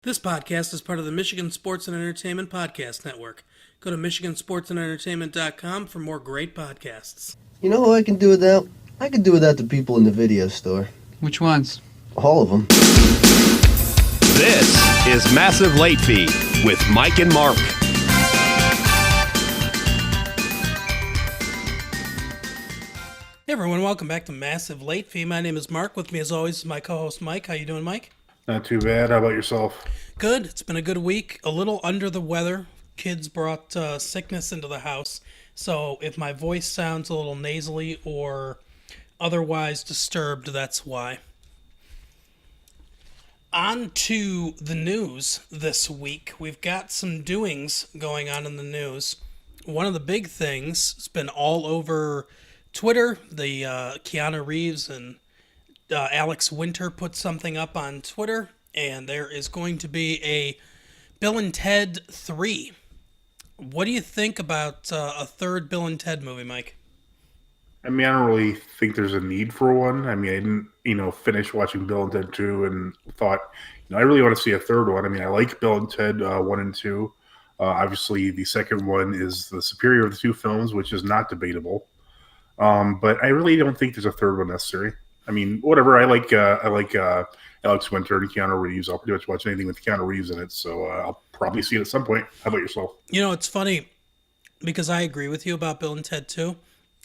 This podcast is part of the Michigan Sports and Entertainment Podcast Network. Go to michigansportsandentertainment.com for more great podcasts. You know who I can do without? I can do without the people in the video store. Which ones? All of them. This is Massive Late Fee with Mike and Mark. Hey everyone, welcome back to Massive Late Fee. My name is Mark. With me as always is my co-host Mike. How you doing, Mike? Not too bad. How about yourself? Good. It's been a good week. A little under the weather. Kids brought sickness into the house. So if my voice sounds a little nasally or otherwise disturbed, that's why. On to the news this week. We've got some doings going on in the news. One of the big things has been all over Twitter. The Keanu Reeves and Alex Winter put something up on Twitter, and there is going to be a Bill and Ted 3. What do you think about a third Bill and Ted movie, Mike? I mean, I don't really think there's a need for one. I mean, I didn't, finish watching Bill and Ted 2 and thought, I really want to see a third one. I mean, I like Bill and Ted 1 and 2. Obviously, the second one is the superior of the two films, which is not debatable. But I really don't think there's a third one necessary. I mean, whatever. I like Alex Winter and Keanu Reeves. I'll pretty much watch anything with Keanu Reeves in it, so I'll probably see it at some point. How about yourself? It's funny because I agree with you about Bill and Ted 2,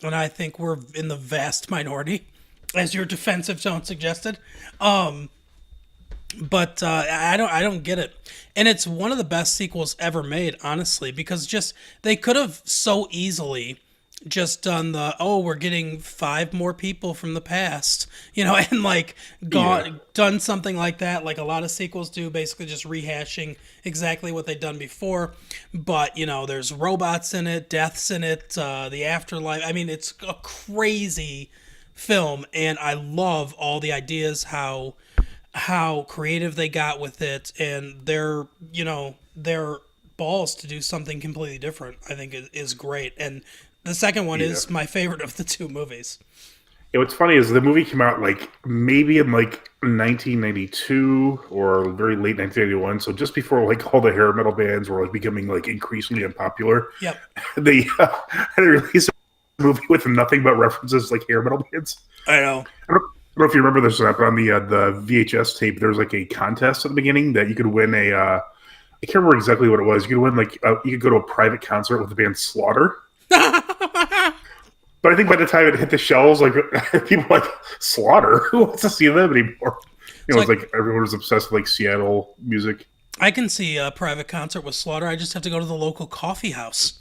and I think we're in the vast minority, as your defensive tone suggested. But I don't get it, and it's one of the best sequels ever made, honestly, because just they could have so easily just done we're getting 5 more people from the past, and done something like that, like a lot of sequels do, basically just rehashing exactly what they've done before. But, there's robots in it, deaths in it, the afterlife. I mean, it's a crazy film, and I love all the ideas, how creative they got with it, and their balls to do something completely different, I think is great. And the second one is my favorite of the two movies. Yeah, what's funny is the movie came out maybe in 1992 or very late 1991. So just before all the hair metal bands were becoming increasingly unpopular. Yep. They released a movie with nothing but references like hair metal bands. I know. I don't know if you remember this, but on the VHS tape, there was a contest at the beginning that you could win a. I can't remember exactly what it was. You could win you could go to a private concert with the band Slaughter. But I think by the time it hit the shelves, people Slaughter. Who wants to see them anymore? Everyone was obsessed with Seattle music. I can see a private concert with Slaughter. I just have to go to the local coffee house.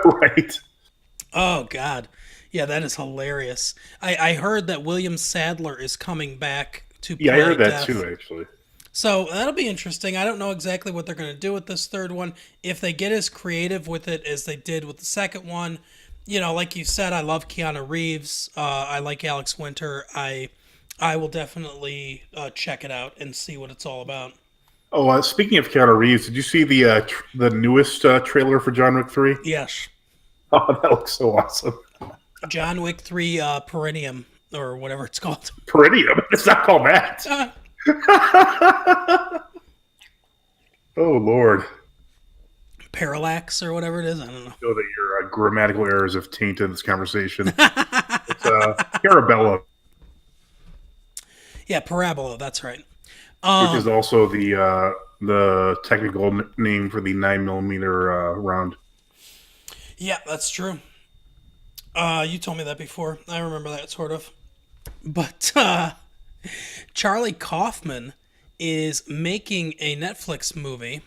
Right. Oh God, yeah, that is hilarious. I heard that William Sadler is coming back to play I heard that Death. too, actually. So that'll be interesting. I don't know exactly what they're going to do with this third one. If they get as creative with it as they did with the second one, like you said, I love Keanu Reeves. I like Alex Winter. I will definitely check it out and see what it's all about. Oh, speaking of Keanu Reeves, did you see the newest trailer for John Wick 3? Yes. Oh, that looks so awesome. John Wick 3 Perennium, or whatever it's called. Perennium? It's not called that. Oh, Lord. Parallax or whatever it is. I don't know. Know that your grammatical errors have tainted this conversation. It's Parabellum. Yeah, Parabola. That's right. Which is also the technical name for the 9mm round. Yeah, that's true. You told me that before. I remember that sort of. But Charlie Kaufman is making a Netflix movie.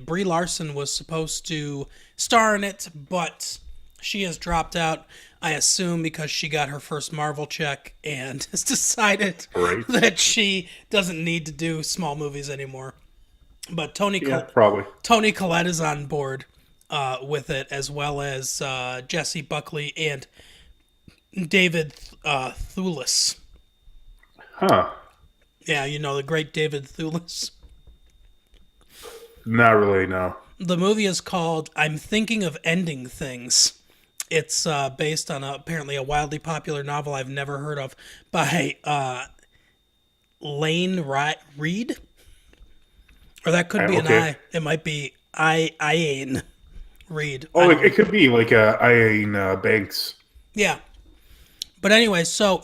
Brie Larson was supposed to star in it, but she has dropped out, I assume, because she got her first Marvel check and has decided that she doesn't need to do small movies anymore. But Tony Collette is on board with it, as well as Jesse Buckley and David Thewlis. Huh. Yeah, the great David Thewlis. Not really, no. The movie is called I'm Thinking of Ending Things. It's based on apparently a wildly popular novel I've never heard of by Lane Reed. Or that could be an Okay. I. It might be Ian Reed. I Oh, don't it know. could be like Ian Banks. Yeah. But anyway, so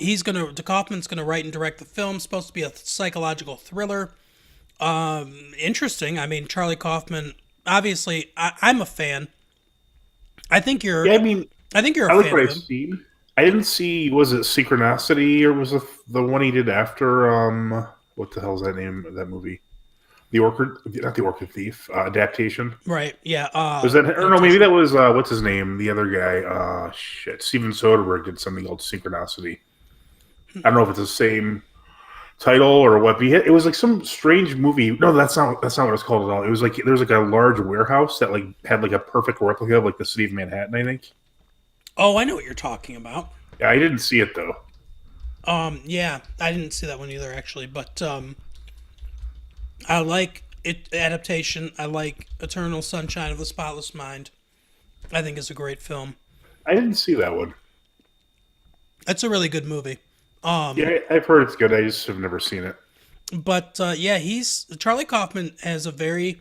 Kaufman's gonna write and direct the film. It's supposed to be a psychological thriller. Interesting. I mean, Charlie Kaufman. Obviously, I'm a fan. I think you're. Yeah, I mean, I think you're a I like fan what of I've him. seen. I didn't see. Was it Synchronicity or was it the one he did after? What the hell is that name of that movie? The Orchid, not the Orchid Thief adaptation. Right. Yeah. Was that? Or no, maybe Adaptation. that was what's his name? The other guy. Shit. Steven Soderbergh did something called Synchronicity. I don't know if it's the same title or what. But it was like some strange movie. No, that's not. That's not what it's called at all. It was like there was like a large warehouse that like had like a perfect replica of like the city of Manhattan. I think. Oh, I know what you're talking about. Yeah, I didn't see it though. Yeah, I didn't see that one either actually, but I like it adaptation. I like Eternal Sunshine of the Spotless Mind. I think it's a great film. I didn't see that one. It's a really good movie. Yeah, I've heard it's good. I just have never seen it. But yeah, he's Charlie Kaufman has a very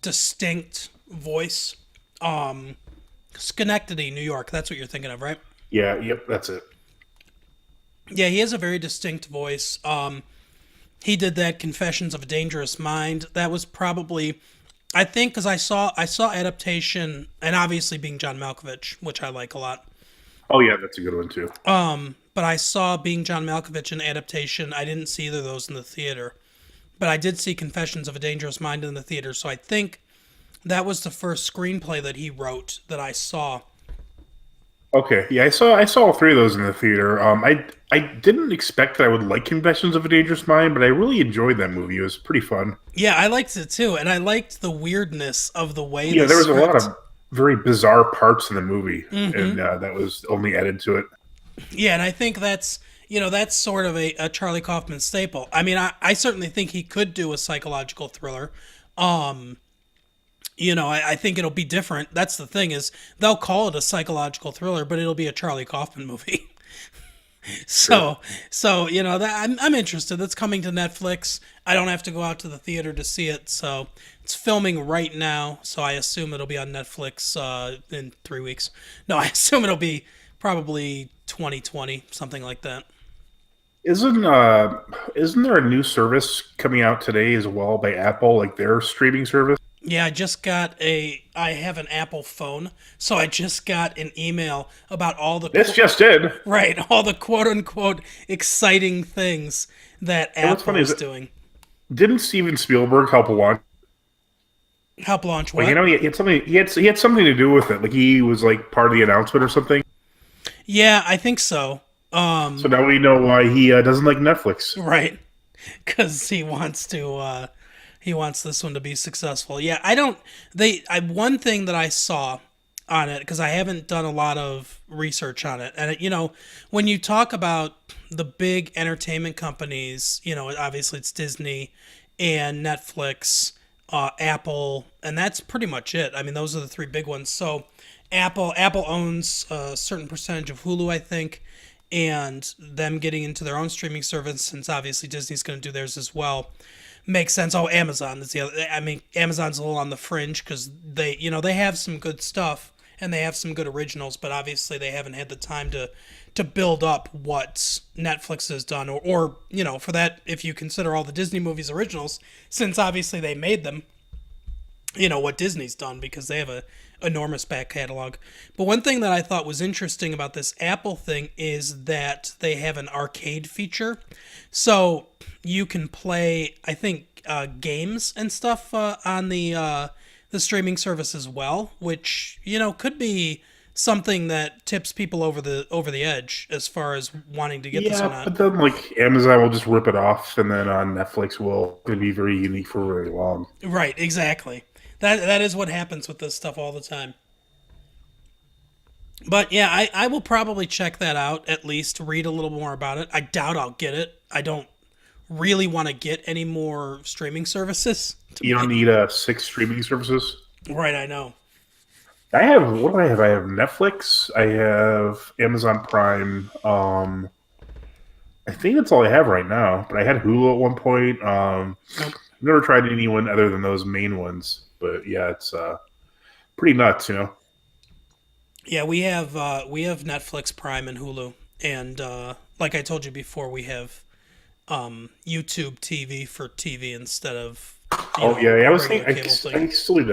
distinct voice. Schenectady, New York. That's what you're thinking of, right? Yeah, yep, that's it. Yeah, he has a very distinct voice. He did that Confessions of a Dangerous Mind. That was probably, I think, because I saw adaptation, and obviously being John Malkovich, which I like a lot. Oh yeah, that's a good one too. But I saw being John Malkovich in adaptation. I didn't see either of those in the theater, but I did see Confessions of a Dangerous Mind in the theater. So I think that was the first screenplay that he wrote that I saw. Okay, yeah, I saw all three of those in the theater. I didn't expect that I would like Confessions of a Dangerous Mind, but I really enjoyed that movie. It was pretty fun. Yeah, I liked it too, and I liked the weirdness of the way Yeah, the there was a lot script. of very bizarre parts in the movie, and that was only added to it. Yeah, and I think that's sort of a Charlie Kaufman staple. I mean, I certainly think he could do a psychological thriller. I think it'll be different. That's the thing is they'll call it a psychological thriller, but it'll be a Charlie Kaufman movie. Sure. So that I'm interested. It's coming to Netflix. I don't have to go out to the theater to see it. So it's filming right now. So I assume it'll be on Netflix in 3 weeks. No, I assume it'll be probably 2020, something like that. Isn't there a new service coming out today as well by Apple, like their streaming service? Yeah, I have an Apple phone, so I just got an email about This just did. right, all the quote unquote exciting things that And what's Apple funny is is that doing. didn't Steven Spielberg help launch? Help launch Like what? he had something. He had something to do with it. Like he was like part of the announcement or something. Yeah, I think so. So now we know why he doesn't like Netflix. Right, because he wants this one to be successful. Yeah, I don't. One thing that I saw on it because I haven't done a lot of research on it, and when you talk about the big entertainment companies, obviously it's Disney and Netflix, Apple, and that's pretty much it. I mean, those are the three big ones. So Apple owns a certain percentage of Hulu, I think, and them getting into their own streaming service, since obviously Disney's going to do theirs as well, makes sense. Oh, Amazon is the other. I mean, Amazon's a little on the fringe because they have some good stuff and they have some good originals, but obviously they haven't had the time to build up what Netflix has done, or for that, if you consider all the Disney movies originals, since obviously they made them, what Disney's done because they have a enormous back catalog. But one thing that I thought was interesting about this Apple thing is that they have an arcade feature, so you can play, I think, games and stuff on the streaming service as well, which could be something that tips people over the edge as far as wanting to get this one Yeah, on. but then like Amazon will just rip it off, and then on Netflix will it'll be very unique for very long. Right, exactly. That is what happens with this stuff all the time. But yeah, I will probably check that out, at least read a little more about it. I doubt I'll get it. I don't really want to get any more streaming services. You don't need six streaming services. Right, I know. I have what do I have? I have Netflix. I have Amazon Prime. I think that's all I have right now. But I had Hulu at one point. Nope. never tried anyone other than those main ones, but yeah, it's pretty nuts, you know. Yeah, we have Netflix Prime and Hulu, and like I told you before, we have YouTube TV for TV instead of Oh yeah, I a was regular thinking cable thing. I still need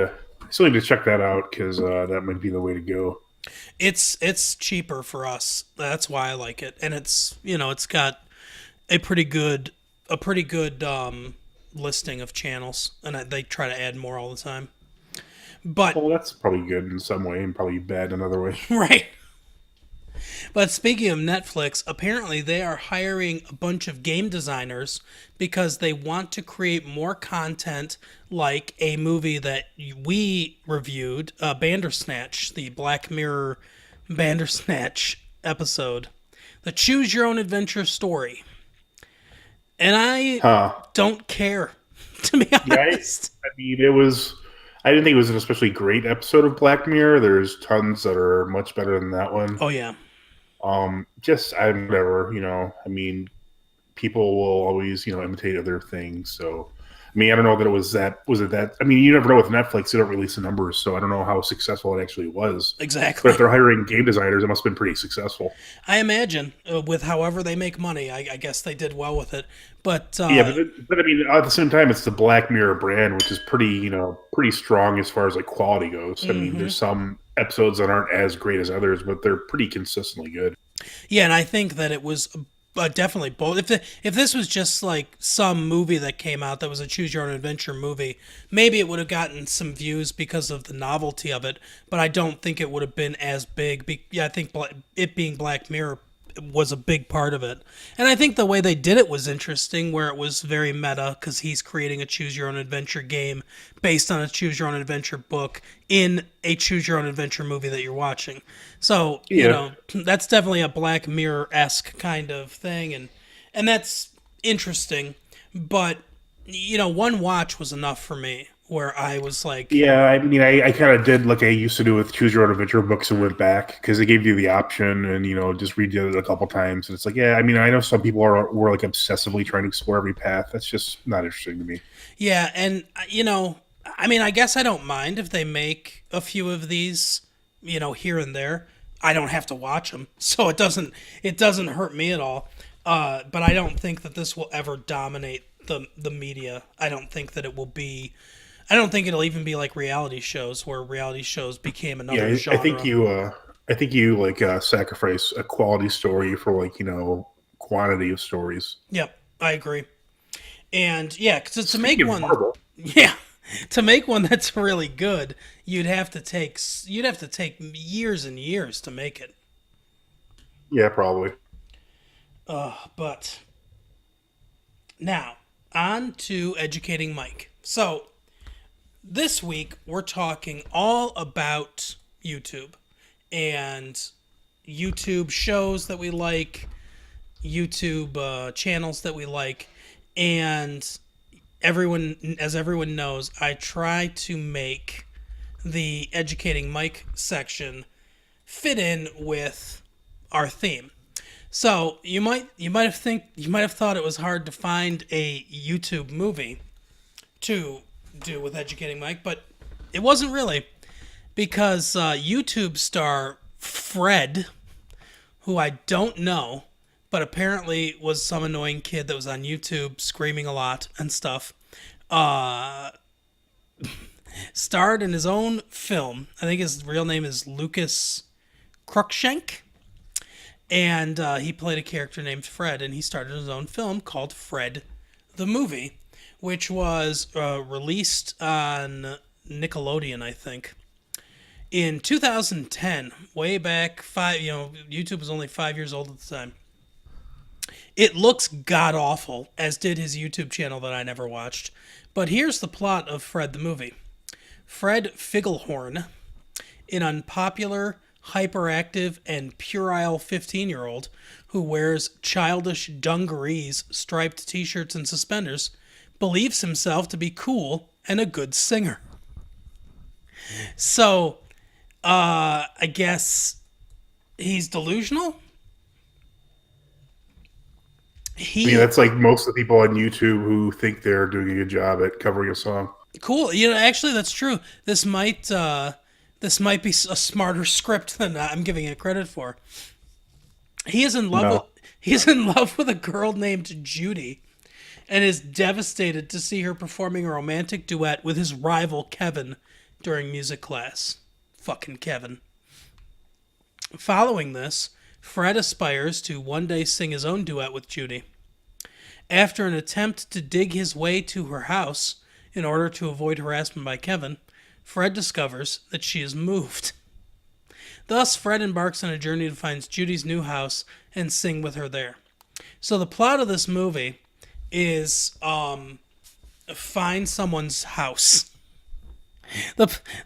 to check that out because that might be the way to go. It's cheaper for us. That's why I like it, and it's it's got a pretty good listing of channels, and they try to add more all the time. But Well, that's probably good in some way and probably bad in another way. right. But speaking of Netflix, apparently they are hiring a bunch of game designers because they want to create more content like a movie that we reviewed, Bandersnatch, the Black Mirror Bandersnatch episode, the Choose Your Own Adventure story. And I Huh? don't care, to be Yeah, honest. I mean, it was. I didn't think it was an especially great episode of Black Mirror. There's tons that are much better than that one. Oh, yeah. Just I whatever, I mean, people will always, imitate other things. So, I mean, I don't know that it was that. Was it that? I mean, you never know with Netflix; they don't release the numbers, so I don't know how successful it actually was. But Exactly. if they're hiring game designers, it must have been pretty successful. I imagine with however they make money, I guess they did well with it. But Yeah, but I mean, at the same time, it's the Black Mirror brand, which is pretty, pretty strong as far as like quality goes. I mean, there's some episodes that aren't as great as others, but they're pretty consistently good. yeah, and I think that it was definitely both. If this was just like some movie that came out that was a choose your own adventure movie, maybe it would have gotten some views because of the novelty of it. But I don't think it would have been as big. Yeah, I think it being Black Mirror was a big part of it. And I think the way they did it was interesting, where it was very meta because he's creating a choose your own adventure game based on a choose your own adventure book in a choose your own adventure movie that you're watching. So, Yeah, that's definitely a Black Mirror esque kind of thing, and that's interesting. But one watch was enough for me where I was like, yeah. I mean, I kind of did like I used to do with Choose Your Own Adventure books and went back because they gave you the option and just read it a couple times. And it's like, yeah, I mean, I know some people were like obsessively trying to explore every path. That's just not interesting to me. yeah, and I mean, I guess I don't mind if they make a few of these, here and there. I don't have to watch them, so it doesn't hurt me at all. But I don't think that this will ever dominate the media. I don't think that it will be. I don't think it'll even be like reality shows, where reality shows became Yeah, another I think genre. I think you like sacrifice a quality story for like quantity of stories. Yep, I agree. And yeah, because to make Speaking of one, Marvel, yeah, to make one that's really good, you'd have to take years and years to make it. yeah, probably. But now on to educating Mike. So this week we're talking all about YouTube and YouTube shows that we like, YouTube channels that we like, and everyone knows, I try to make the educating Mike section fit in with our theme. So you might have thought it was hard to find a YouTube movie to do with educating Mike, but it wasn't really, because YouTube star Fred, who I don't know, but apparently was some annoying kid that was on YouTube screaming a lot and stuff, starred in his own film. I think his real name is Lucas Cruikshank, and he played a character named Fred, and he started his own film called Fred the Movie, which was released on Nickelodeon, I think, in 2010, way back YouTube was only 5 years old at the time. It looks god awful, as did his YouTube channel that I never watched. But here's the plot of Fred the Movie. Fred Figglehorn, an unpopular, hyperactive, and puerile 15-year-old who wears childish dungarees, striped t-shirts, and suspenders, believes himself to be cool and a good singer. So, I guess he's delusional? I mean, He that's like most of the people on YouTube who think they're doing a good job at covering a song. cool. Actually, that's true. This might be a smarter script than I'm giving it credit for. He is in love with No. he's in love with a girl named Judy, and is devastated to see her performing a romantic duet with his rival Kevin during music class. Fucking Kevin. Following this, Fred aspires to one day sing his own duet with Judy. After an attempt to dig his way to her house in order to avoid harassment by Kevin, Fred discovers that she has moved. Thus, Fred embarks on a journey to find Judy's new house and sing with her there. So the plot of this movie is find someone's house.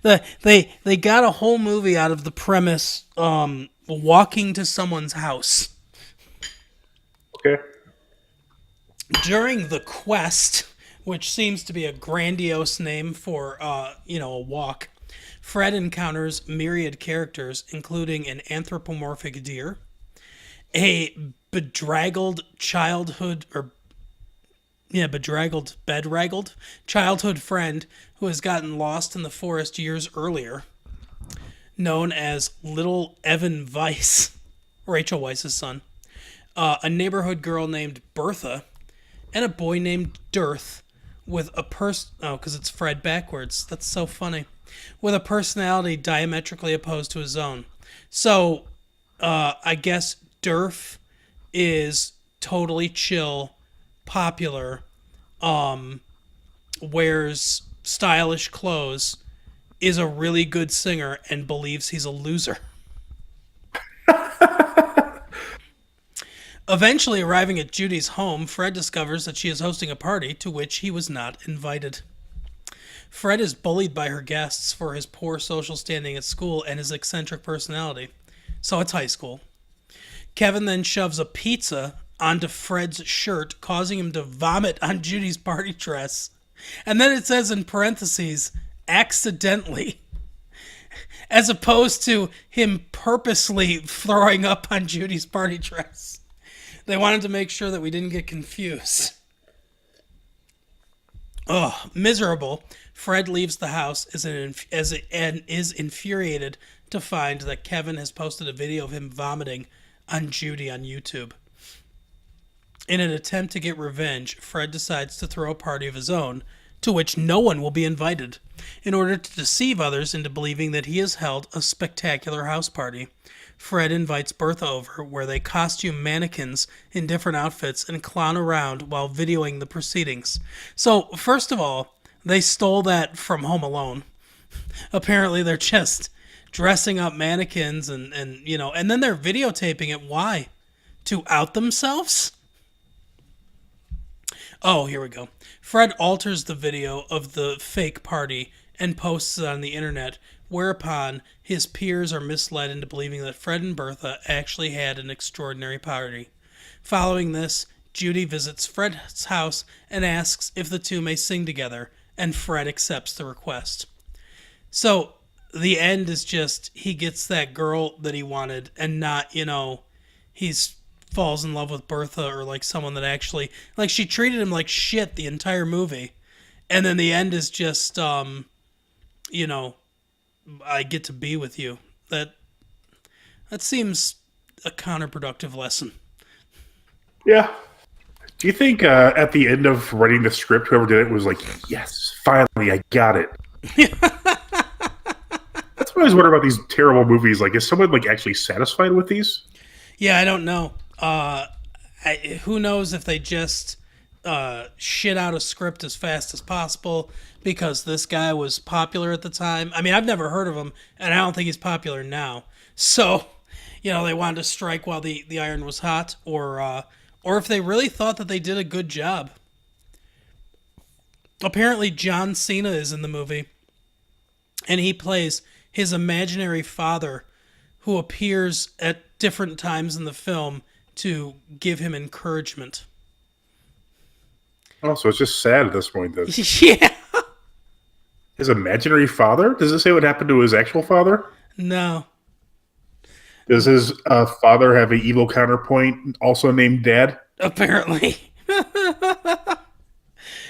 They got a whole movie out of the premise walking to someone's house. Okay. During the quest, which seems to be a grandiose name for a walk, Fred encounters myriad characters, including an anthropomorphic deer, a bedraggled bedraggled childhood friend who has gotten lost in the forest years earlier, known as Little Evan Weiss, Rachel Weisz's son, a neighborhood girl named Bertha, and a boy named Dirth with a because it's Fred backwards. That's so funny. With a personality diametrically opposed to his own. So, I guess Dirth is totally chill, popular, wears stylish clothes, is a really good singer, and believes he's a loser. Eventually arriving at Judy's home, Fred discovers that she is hosting a party to which he was not invited. Fred is bullied by her guests for his poor social standing at school and his eccentric personality. So it's high school. Kevin then shoves a pizza onto Fred's shirt, causing him to vomit on Judy's party dress. And then it says in parentheses, accidentally, as opposed to him purposely throwing up on Judy's party dress. They wanted to make sure that we didn't get confused. Ugh, miserable. Fred leaves the house and is infuriated to find that Kevin has posted a video of him vomiting on Judy on YouTube. In an attempt to get revenge, Fred decides to throw a party of his own, to which no one will be invited, in order to deceive others into believing that he has held a spectacular house party. Fred invites Bertha over, where they costume mannequins in different outfits and clown around while videoing the proceedings. So, first of all, they stole that from Home Alone. Apparently, they're just dressing up mannequins and then they're videotaping it. Why? To out themselves? Oh, here we go. Fred alters the video of the fake party and posts it on the internet, whereupon his peers are misled into believing that Fred and Bertha actually had an extraordinary party. Following this, Judy visits Fred's house and asks if the two may sing together, and Fred accepts the request. So, the end is just he gets that girl that he wanted, and not, he's falls in love with Bertha or like someone that actually, like, she treated him like shit the entire movie. And then the end is just, I get to be with you. That seems a counterproductive lesson. Yeah. Do you think at the end of writing the script, whoever did it was like, yes, finally, I got it? That's what I always wonder about these terrible movies. Like, is someone like actually satisfied with these? Yeah, I don't know. Who knows if they just shit out a script as fast as possible because this guy was popular at the time. I mean, I've never heard of him, and I don't think he's popular now. So, they wanted to strike while the iron was hot, or if they really thought that they did a good job. Apparently, John Cena is in the movie, and he plays his imaginary father, who appears at different times in the film to give him encouragement. Oh, so it's just sad at this point, then. Yeah. His imaginary father? Does it say what happened to his actual father? No. Does his father have an evil counterpoint also named Dad? apparently.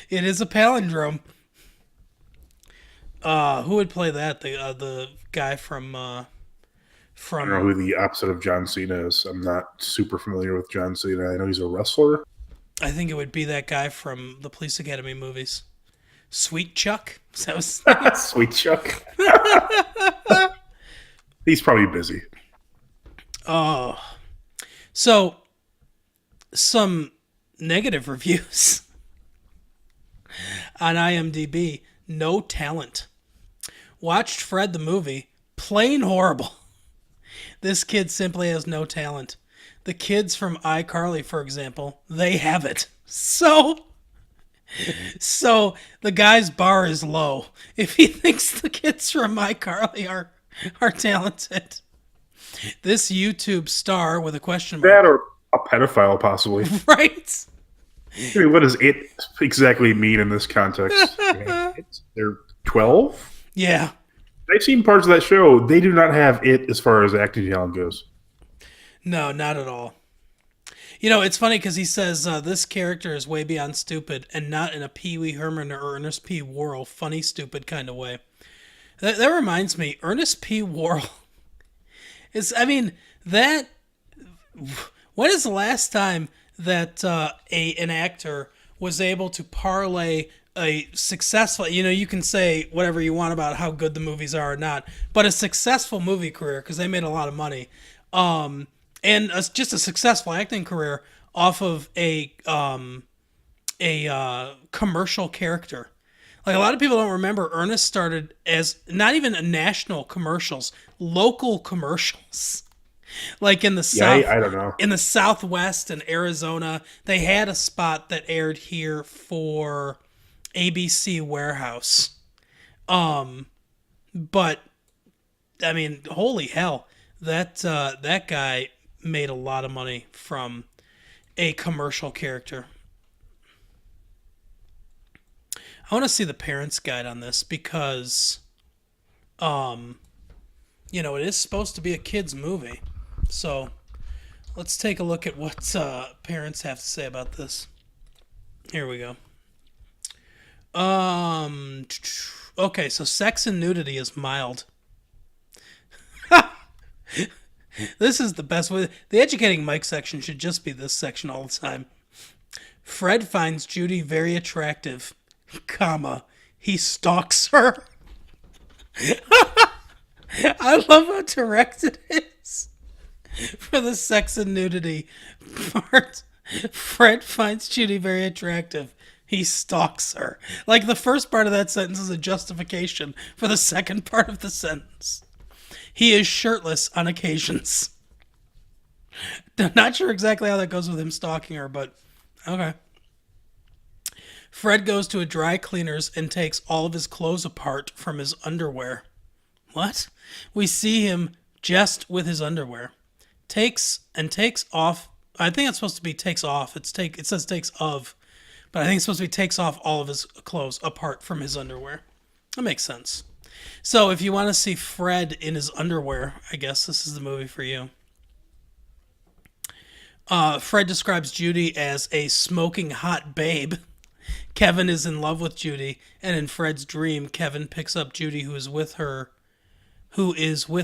It is a palindrome. Who would play that? The guy I don't know from who the opposite of John Cena is. I'm not super familiar with John Cena. I know he's a wrestler. I think it would be that guy from the Police Academy movies. Sweet Chuck? Is that his Sweet Chuck. He's probably busy. Oh. So, some negative reviews on IMDb. No talent. Watched Fred the movie. Plain horrible. This kid simply has no talent. The kids from iCarly, for example, they have it. So the guy's bar is low if he thinks the kids from iCarly are talented. This YouTube star with a question mark. That or a pedophile, possibly. Right? I mean, what does it exactly mean in this context? They're 12? Yeah. I've seen parts of that show. They do not have it as far as acting talent goes. No, not at all. You know, it's funny because he says this character is way beyond stupid and not in a Pee Wee Herman or Ernest P. Worrell funny stupid kind of way. That reminds me, Ernest P. Worrell is, I mean, that, when is the last time that an actor was able to parlay a successful, you know, you can say whatever you want about how good the movies are or not, but a successful movie career, because they made a lot of money, just a successful acting career off of a commercial character. Like, a lot of people don't remember, Ernest started as not even national commercials, local commercials. Like in the South, I don't know. in the Southwest and Arizona, they had a spot that aired here for ABC Warehouse. But I mean, holy hell, that guy made a lot of money from a commercial character. I want to see the parents' guide on this because, you know, it is supposed to be a kids' movie. So let's take a look at what parents have to say about this. Here we go. Okay, so sex and nudity is mild. This is the best way. The educating Mike section should just be this section all the time. Fred finds Judy very attractive, comma, he stalks her. I love how direct it is. For the sex and nudity part, Fred finds Judy very attractive. He stalks her. Like, the first part of that sentence is a justification for the second part of the sentence. He is shirtless on occasions. Not sure exactly how that goes with him stalking her, but okay. Fred goes to a dry cleaner's and takes all of his clothes apart from his underwear. What? We see him just with his underwear. Takes off. I think it's supposed to be takes off. It says takes of, but I think it's supposed to be takes off all of his clothes apart from his underwear. That makes sense. So if you want to see Fred in his underwear, I guess this is the movie for you. Fred describes Judy as a smoking hot babe. Kevin is in love with Judy, and in Fred's dream, Kevin picks up Judy, who is with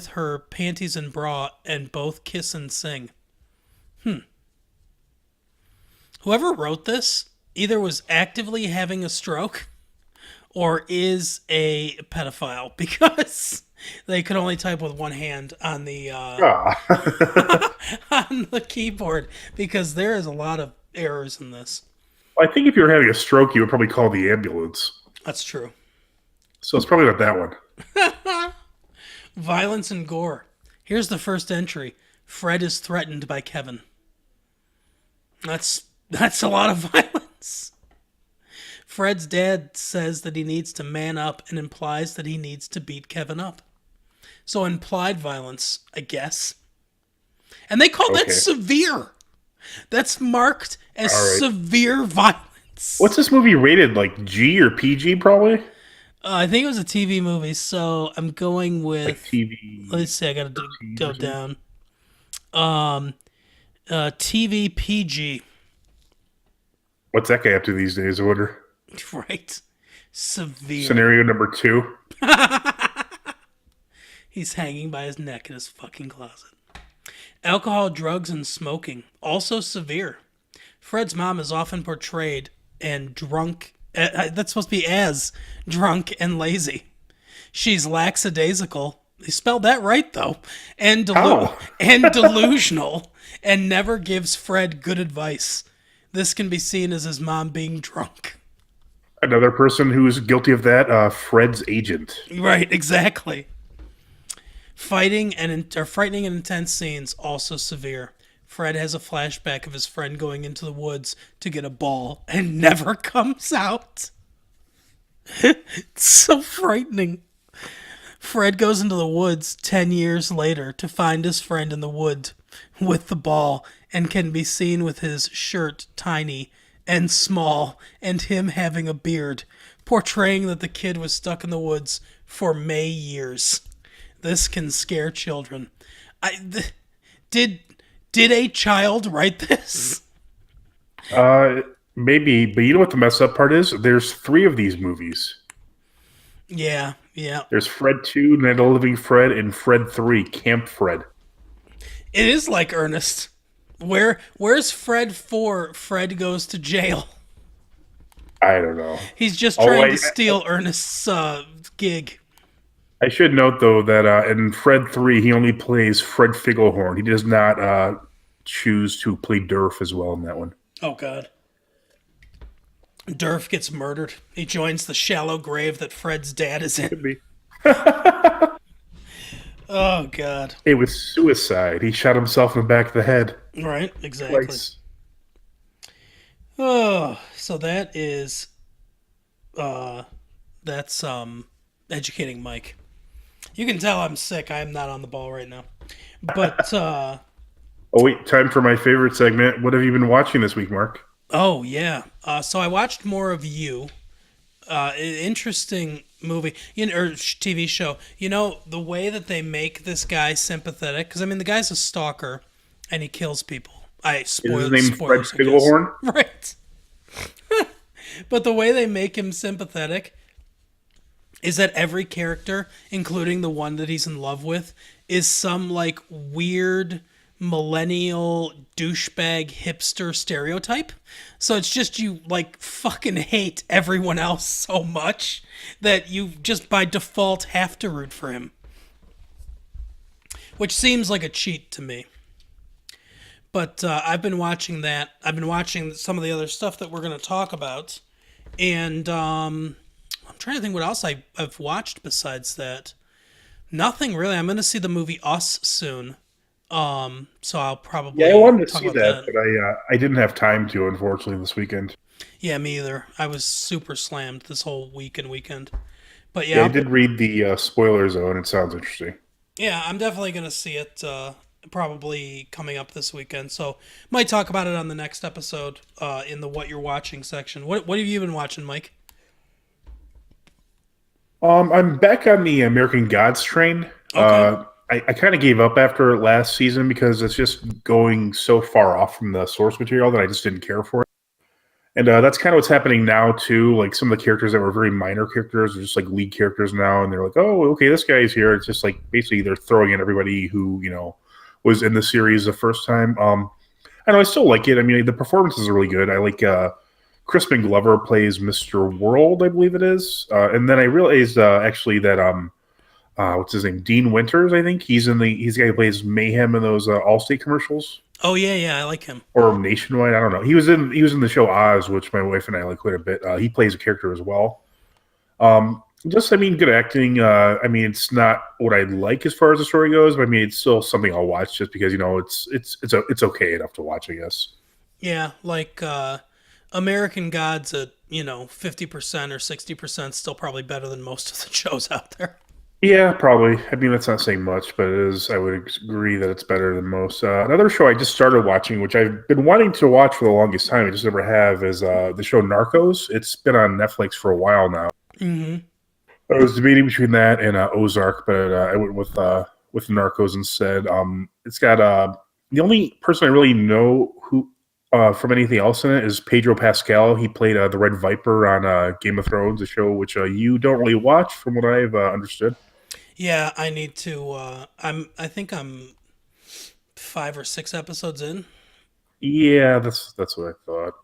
her panties and bra, and both kiss and sing. Whoever wrote this either was actively having a stroke or is a pedophile, because they could only type with one hand on the on the keyboard, because there is a lot of errors in this. I think if you were having a stroke, you would probably call the ambulance. That's true. So it's probably not that one. Violence and gore. Here's the first entry. Fred is threatened by Kevin. That's a lot of violence. Fred's dad says that he needs to man up and implies that he needs to beat Kevin up. So implied violence, I guess. And they call that severe. That's marked as severe violence. What's this movie rated? Like G or PG, probably? I think it was a TV movie, so I'm going with like TV. Let's see, I gotta go down. TV PG. What's that guy up to these days? I wonder. Right? Severe. Scenario number 2. He's hanging by his neck in his fucking closet. Alcohol, drugs, and smoking. Also severe. Fred's mom is often portrayed and drunk. That's supposed to be as drunk and lazy. She's lackadaisical. They spelled that right, though. And, How? and delusional. And never gives Fred good advice. This can be seen as his mom being drunk. Another person who's guilty of that, Fred's agent. Right, exactly. Frightening and intense scenes, also severe. Fred has a flashback of his friend going into the woods to get a ball and never comes out. It's so frightening. Fred goes into the woods 10 years later to find his friend in the wood with the ball and can be seen with his shirt tiny and small and him having a beard, portraying that the kid was stuck in the woods for May years. This can scare children. Did a child write this? Maybe, but you know what the mess up part is? There's 3 of these movies. Yeah. There's Fred 2, Night of the Living Fred, and Fred 3, Camp Fred. It is like Ernest. Where's Fred 4? Fred goes to jail. I don't know. He's just trying to steal Ernest's gig. I should note, though, that in Fred 3, he only plays Fred Figglehorn. He does not choose to play Durf as well in that one. Oh, God. Durf gets murdered. He joins the shallow grave that Fred's dad is in. Could be. Oh, God. It was suicide. He shot himself in the back of the head. Right, exactly. Twice. Oh, so that is... that's educating Mike. You can tell I'm sick. I am not on the ball right now. But, Oh, wait. Time for my favorite segment. What have you been watching this week, Mark? oh, yeah. So I watched more of You. Interesting movie, or TV show. You know, the way that they make this guy sympathetic, because, I mean, the guy's a stalker, and he kills people. Is his name Fred Figglehorn? Right. But the way they make him sympathetic is that every character, including the one that he's in love with, is some, like, weird millennial douchebag hipster stereotype. So it's just you, like, fucking hate everyone else so much that you just by default have to root for him. Which seems like a cheat to me. But I've been watching that. I've been watching some of the other stuff that we're going to talk about. And I'm trying to think what else I've watched besides that. Nothing really. I'm going to see the movie Us soon. So I'll probably I wanted to talk see about that, but I didn't have time to, unfortunately, this weekend. Yeah, me either. I was super slammed this whole week and weekend. But Yeah, I did read the spoilers, though, and it sounds interesting. Yeah, I'm definitely going to see it probably coming up this weekend. So might talk about it on the next episode in the What You're Watching section. What have you been watching, Mike? I'm back on the American Gods train. Okay. I kind of gave up after last season because it's just going so far off from the source material that I just didn't care for it. And that's kind of what's happening now, too. Like, some of the characters that were very minor characters are just, like, lead characters now. And they're like, oh, okay, this guy's here. It's just, like, basically they're throwing in everybody who, was in the series the first time. I know, I still like it. I mean, the performances are really good. I like Crispin Glover plays Mr. World, I believe it is. And then I realized, actually, that... what's his name? Dean Winters, I think. He's the guy who plays Mayhem in those Allstate commercials. Oh yeah, I like him. Or Nationwide, I don't know. He was in the show Oz, which my wife and I like quite a bit. He plays a character as well. Good acting. It's not what I like as far as the story goes, but I mean, it's still something I'll watch just because it's okay enough to watch, I guess. Yeah, like American Gods at 50% or 60% still probably better than most of the shows out there. Yeah, probably. I mean, that's not saying much, but it is. I would agree that it's better than most. Another show I just started watching, which I've been wanting to watch for the longest time, I just never have, is the show Narcos. It's been on Netflix for a while now. Mm-hmm. I was debating between that and Ozark, but I went with Narcos instead. It's got the only person I really know who from anything else in it is Pedro Pascal. He played the Red Viper on Game of Thrones, a show which you don't really watch, from what I've understood. Yeah, I need to. I think I'm 5 or 6 episodes in. Yeah, that's what I thought.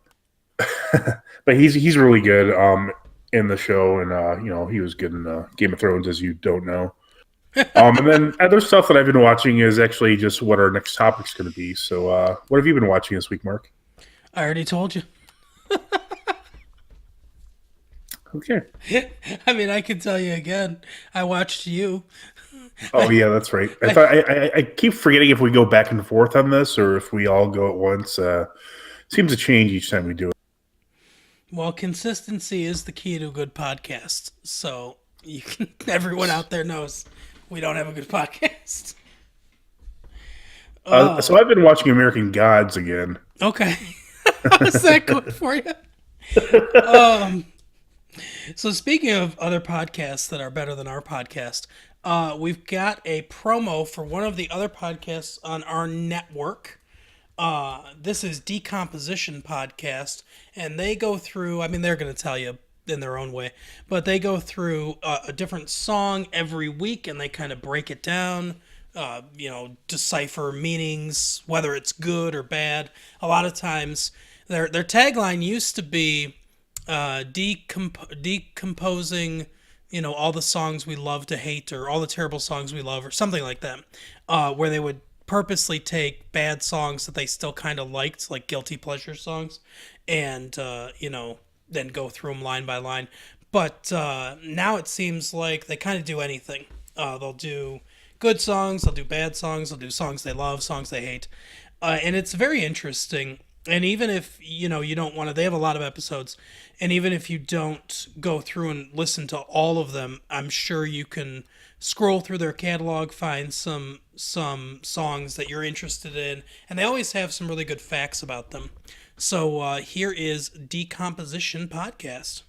But he's really good in the show, and he was good in Game of Thrones, as you don't know. And then other stuff that I've been watching is actually just what our next topic's going to be. So, what have you been watching this week, Mark? I already told you. Okay. I mean, I can tell you again. I watched you. Oh yeah, that's right. I keep forgetting if we go back and forth on this or if we all go at once. Seems to change each time we do it. Well, consistency is the key to a good podcast. So everyone out there knows we don't have a good podcast. So I've been watching American Gods again. Okay. How's that going for you? So speaking of other podcasts that are better than our podcast, we've got a promo for one of the other podcasts on our network. This is Decomposition Podcast, and they go through, I mean, they're going to tell you in their own way, but they go through a different song every week, and they kind of break it down, decipher meanings, whether it's good or bad. A lot of times, their tagline used to be decomposing, all the songs we love to hate, or all the terrible songs we love, or something like that, where they would purposely take bad songs that they still kind of liked, like guilty pleasure songs, and then go through them line by line. But now it seems like they kind of do anything. They'll do good songs, they'll do bad songs, they'll do songs they love, songs they hate, and it's very interesting. And even if you don't want to, they have a lot of episodes, and even if you don't go through and listen to all of them, I'm sure you can scroll through their catalog, find some songs that you're interested in, and they always have some really good facts about them. So here is Decomposition Podcast.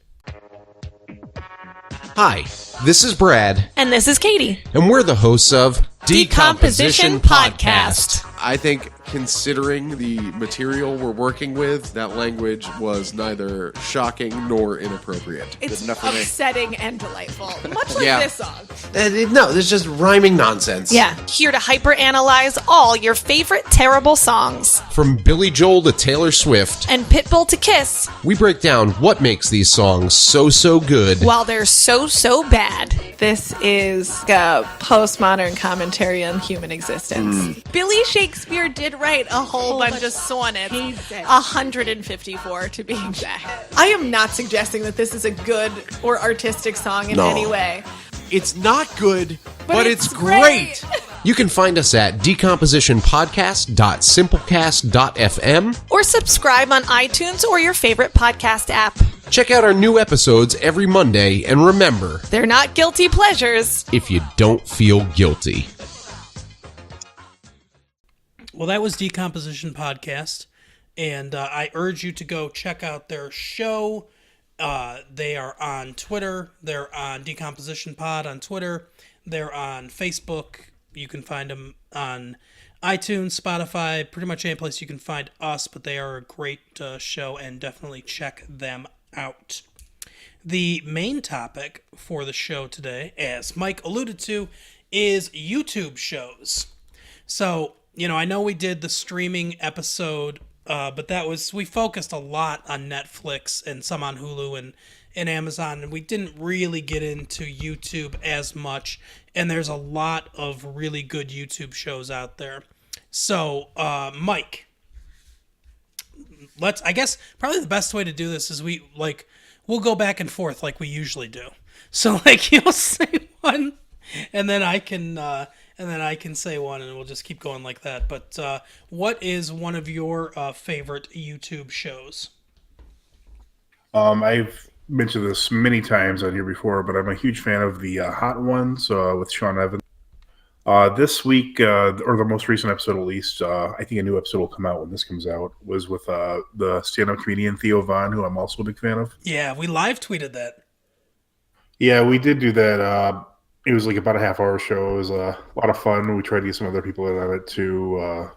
Hi, this is Brad. And this is Katie. And we're the hosts of Decomposition Podcast. I think, considering the material we're working with, that language was neither shocking nor inappropriate. It's Good enough for me. upsetting and delightful. Much like Yeah. this song. No, this is just rhyming nonsense. Yeah, here to hyperanalyze all your favorite terrible songs. From Billy Joel to Taylor Swift, And Pitbull to Kiss, we break down what makes these songs so good. while they're so bad. This is a postmodern commentary on human existence. Billy Shakespeare did write a whole bunch of sonnets. 154 to be exact. I am not suggesting that this is a good or artistic song in No. any way. It's not good, but it's great. You can find us at decompositionpodcast.simplecast.fm. Or subscribe on iTunes or your favorite podcast app. Check out our new episodes every Monday, and remember, They're not guilty pleasures. if you don't feel guilty. Well, that was Decomposition Podcast, and I urge you to go check out their show. They are on Twitter. They're on Decomposition Pod on Twitter. They're on Facebook. You can find them on iTunes, Spotify, pretty much any place you can find us, but they are a great show, and definitely check them out. The main topic for the show today, as Mike alluded to, is YouTube shows. So, I know we did the streaming episode, but we focused a lot on Netflix and some on Hulu and Amazon, and we didn't really get into YouTube as much, and there's a lot of really good YouTube shows out there. So, Mike, I guess probably the best way to do this is we'll go back and forth like we usually do. So you'll say one, and then I can say one, and we'll just keep going like that. But what is one of your favorite YouTube shows? I've mentioned this many times on here before, but I'm a huge fan of the Hot Ones with Sean Evans. This week, or the most recent episode at least, I think a new episode will come out when this comes out, was with the stand-up comedian Theo Von, who I'm also a big fan of. Yeah, we live tweeted that. Yeah, we did do that. It was like about a half-hour show. It was a lot of fun. We tried to get some other people in on it too.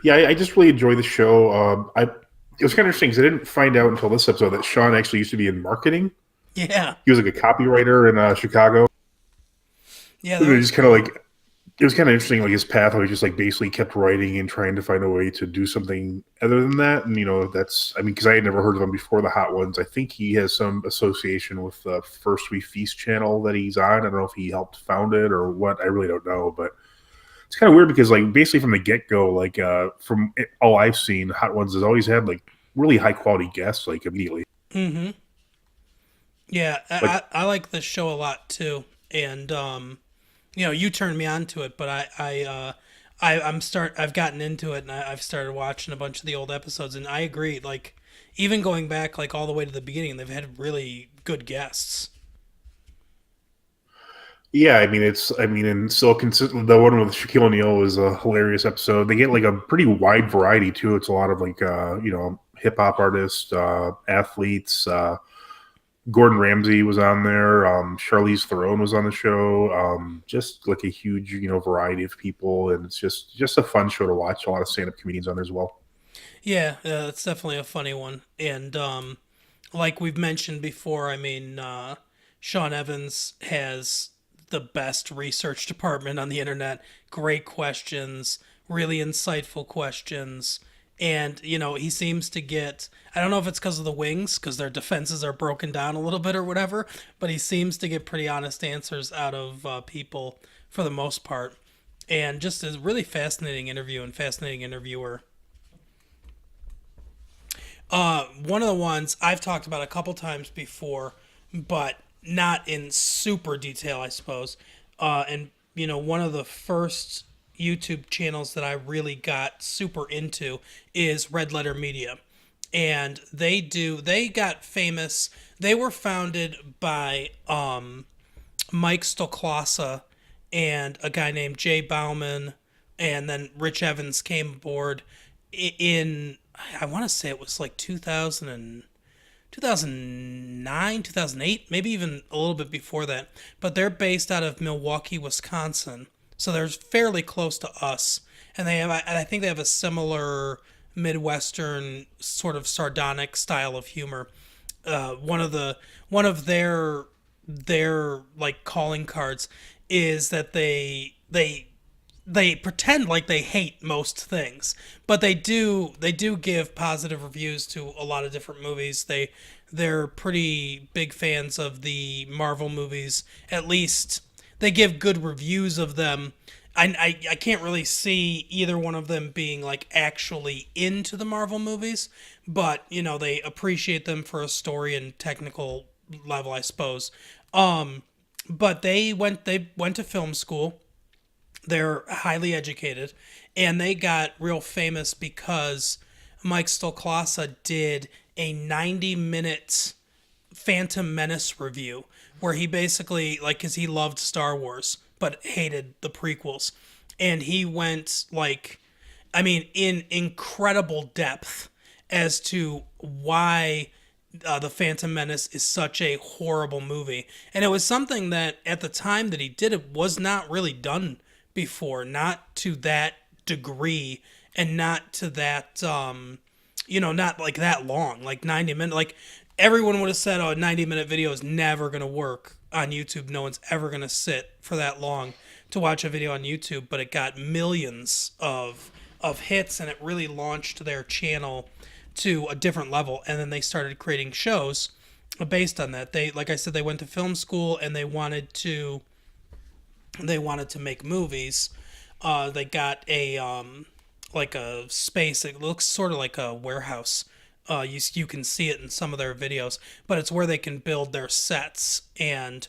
Yeah, I just really enjoy the show. It was kind of interesting because I didn't find out until this episode that Sean actually used to be in marketing. Yeah. He was like a copywriter in Chicago. Yeah, And that it was just kind of cool. like it was kind of interesting, like his path. How he just like basically kept writing and trying to find a way to do something other than that. And that's I mean, because I had never heard of him before the Hot Ones. I think he has some association with the First We Feast channel that he's on. I don't know if he helped found it or what. I really don't know, but it's kind of weird because like basically from the get go, like from all I've seen, Hot Ones has always had like really high quality guests like immediately. Mm-hmm. Yeah, Like I like the show a lot too, and you turned me on to it, but I've gotten into it and I've started watching a bunch of the old episodes, and I agree. Like, even going back like all the way to the beginning, they've had really good guests. yeah, and still consistent. The one with Shaquille O'Neal is a hilarious episode. They get like a pretty wide variety too. It's a lot of like hip hop artists, athletes. Gordon Ramsay was on there. Charlize Theron was on the show. Just like a huge, variety of people, and it's just a fun show to watch. A lot of stand-up comedians on there as well. Yeah, it's definitely a funny one, and like we've mentioned before, I mean, Sean Evans has the best research department on the internet. Great questions, really insightful questions. And, he seems to get, I don't know if it's because of the wings, because their defenses are broken down a little bit or whatever, but he seems to get pretty honest answers out of people for the most part. And just a really fascinating interview and fascinating interviewer. One of the ones I've talked about a couple times before, but not in super detail, I suppose. And one of the first YouTube channels that I really got super into is Red Letter Media, and they got famous. They were founded by Mike Stoklasa and a guy named Jay Bauman, and then Rich Evans came aboard in, I want to say it was like 2009, 2008, maybe even a little bit before that. But they're based out of Milwaukee, Wisconsin. So they're fairly close to us. And I think they have a similar Midwestern sort of sardonic style of humor. One of their like calling cards is that they pretend like they hate most things, but they do give positive reviews to a lot of different movies. They're pretty big fans of the Marvel movies. At least they give good reviews of them. I can't really see either one of them being like actually into the Marvel movies, but they appreciate them for a story and technical level, I suppose. But they went to film school. They're highly educated, and they got real famous because Mike Stoklasa did a 90-minute Phantom Menace review where he basically, like, because he loved Star Wars but hated the prequels, and he went like, I mean, in incredible depth as to why the Phantom Menace is such a horrible movie. And it was something that at the time that he did it was not really done before, not to that degree, and not to that, not like that long, like 90 minutes. Like, everyone would have said, oh, a 90-minute video is never going to work on YouTube. No one's ever going to sit for that long to watch a video on YouTube, but it got millions of hits, and it really launched their channel to a different level. And then they started creating shows based on that. They, like I said, they went to film school, and they wanted to make movies. They got a like a space. It looks sort of like a warehouse. You can see it in some of their videos, but it's where they can build their sets, and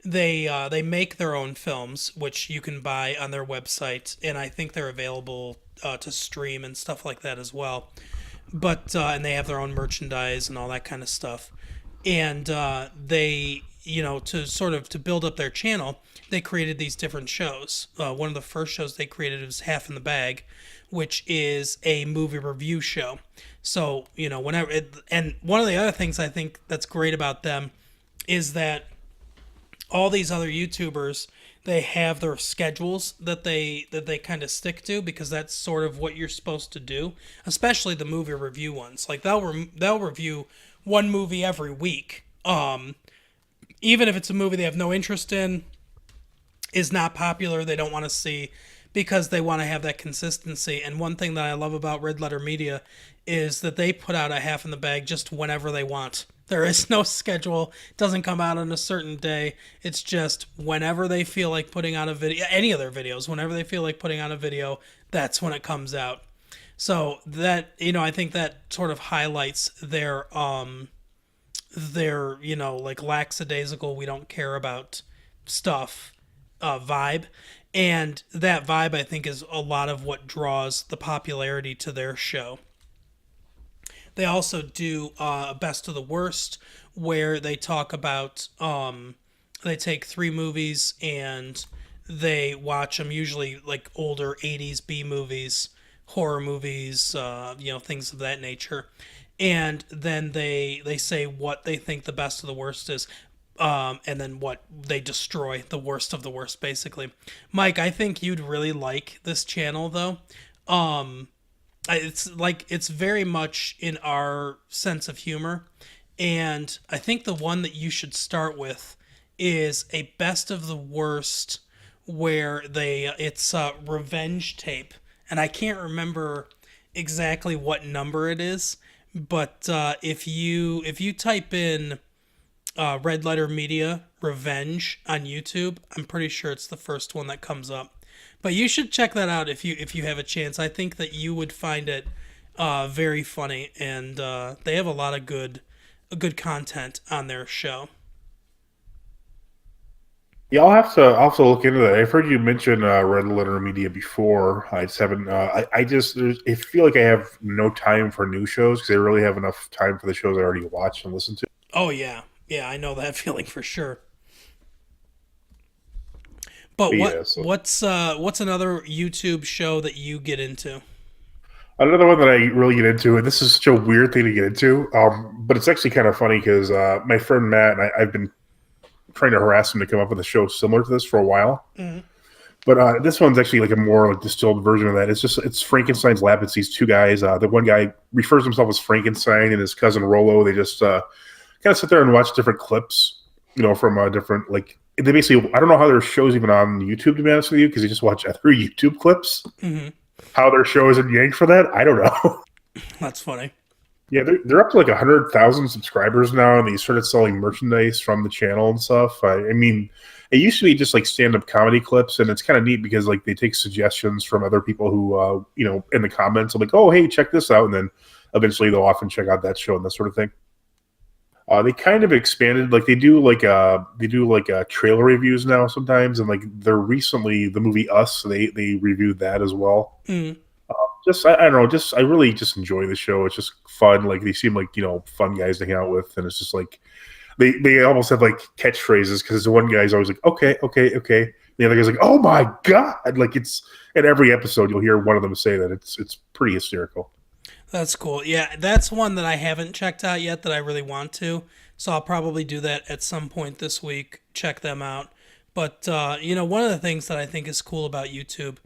they make their own films, which you can buy on their website, and I think they're available to stream and stuff like that as well. But and they have their own merchandise and all that kind of stuff, and they, to build up their channel, they created these different shows. One of the first shows they created was Half in the Bag, which is a movie review show. So, and one of the other things I think that's great about them is that all these other YouTubers, they have their schedules that they kind of stick to, because that's sort of what you're supposed to do, especially the movie review ones. Like they'll review one movie every week. Even if it's a movie they have no interest in, is not popular, they don't want to see, because they want to have that consistency. And one thing that I love about Red Letter Media is that they put out a half in the bag just whenever they want. There is no schedule. It doesn't come out on a certain day. It's just whenever they feel like putting out a video, any of their videos, whenever they feel like putting out a video, that's when it comes out. So that, I think that sort of highlights their like lackadaisical, we don't care about stuff vibe. And that vibe, I think, is a lot of what draws the popularity to their show. They also do Best of the Worst, where they talk about, they take 3 movies and they watch them, usually like older 80s B movies, horror movies, things of that nature. And then they say what they think the best of the worst is. And then what they destroy, the worst of the worst, basically. Mike, I think you'd really like this channel, though. It's very much in our sense of humor, and I think the one that you should start with is a best of the worst, where it's a revenge tape, and I can't remember exactly what number it is, but if you type in Red Letter Media Revenge on YouTube, I'm pretty sure it's the first one that comes up. But you should check that out if you have a chance. I think that you would find it very funny, and they have a lot of good content on their show. Yeah, I'll have to look into that. I've heard you mention Red Letter Media before. I just haven't. I feel like I have no time for new shows because I really have enough time for the shows I already watch and listen to. Oh yeah, I know that feeling for sure. But what's another YouTube show that you get into? Another one that I really get into, and this is such a weird thing to get into, but it's actually kind of funny because my friend Matt and I've been trying to harass him to come up with a show similar to this for a while. Mm-hmm. But this one's actually like a more like distilled version of that. It's Frankenstein's Lab. It's these 2 guys. The one guy refers himself as Frankenstein, and his cousin Rolo. They just kind of sit there and watch different clips, from different, like, they basically, I don't know how their show's even on YouTube, to be honest with you, because they just watch other YouTube clips. Mm-hmm. How their show isn't yanked for that, I don't know. That's funny. Yeah, they're up to like 100,000 subscribers now, and they started selling merchandise from the channel and stuff. I mean, it used to be just like stand-up comedy clips, and it's kind of neat because like they take suggestions from other people who, in the comments, are like, oh, hey, check this out, and then eventually they'll often check out that show and that sort of thing. They kind of expanded, like they do trailer reviews now sometimes, and like they're recently the movie Us, they reviewed that as well. Mm. I don't know, I really just enjoy the show. It's just fun. Like they seem like fun guys to hang out with, and it's just like they almost have like catchphrases because the one guy's always like okay. The other guy's like, oh my god, like it's in every episode you'll hear one of them say that. It's pretty hysterical. That's cool. Yeah, that's one that I haven't checked out yet that I really want to. So I'll probably do that at some point this week, check them out. But, one of the things that I think is cool about YouTube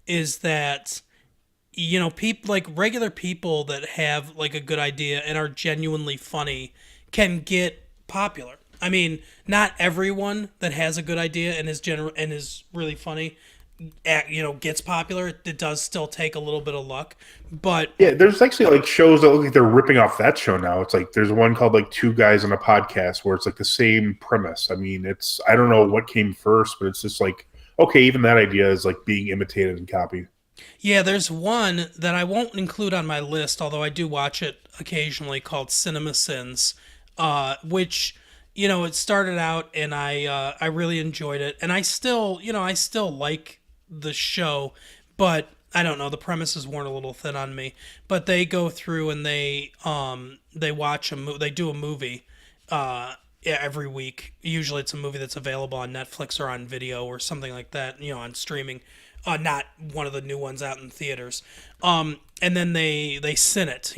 is that, people like regular people that have like a good idea and are genuinely funny can get popular. I mean, not everyone that has a good idea and is really funny gets popular. It does still take a little bit of luck, but yeah, there's actually like shows that look like they're ripping off that show now. It's like there's one called like 2 Guys on a Podcast where it's like the same premise. I mean, I don't know what came first, but it's just like, okay, even that idea is like being imitated and copied. Yeah, there's one that I won't include on my list, although I do watch it occasionally, called Cinema Sins, which it started out and I really enjoyed it, and I still like the show, but I don't know, the premises weren't a little thin on me. But they go through and they watch they do a movie every week. Usually it's a movie that's available on Netflix or on video or something like that, on streaming. Not one of the new ones out in theaters. And then they sin it.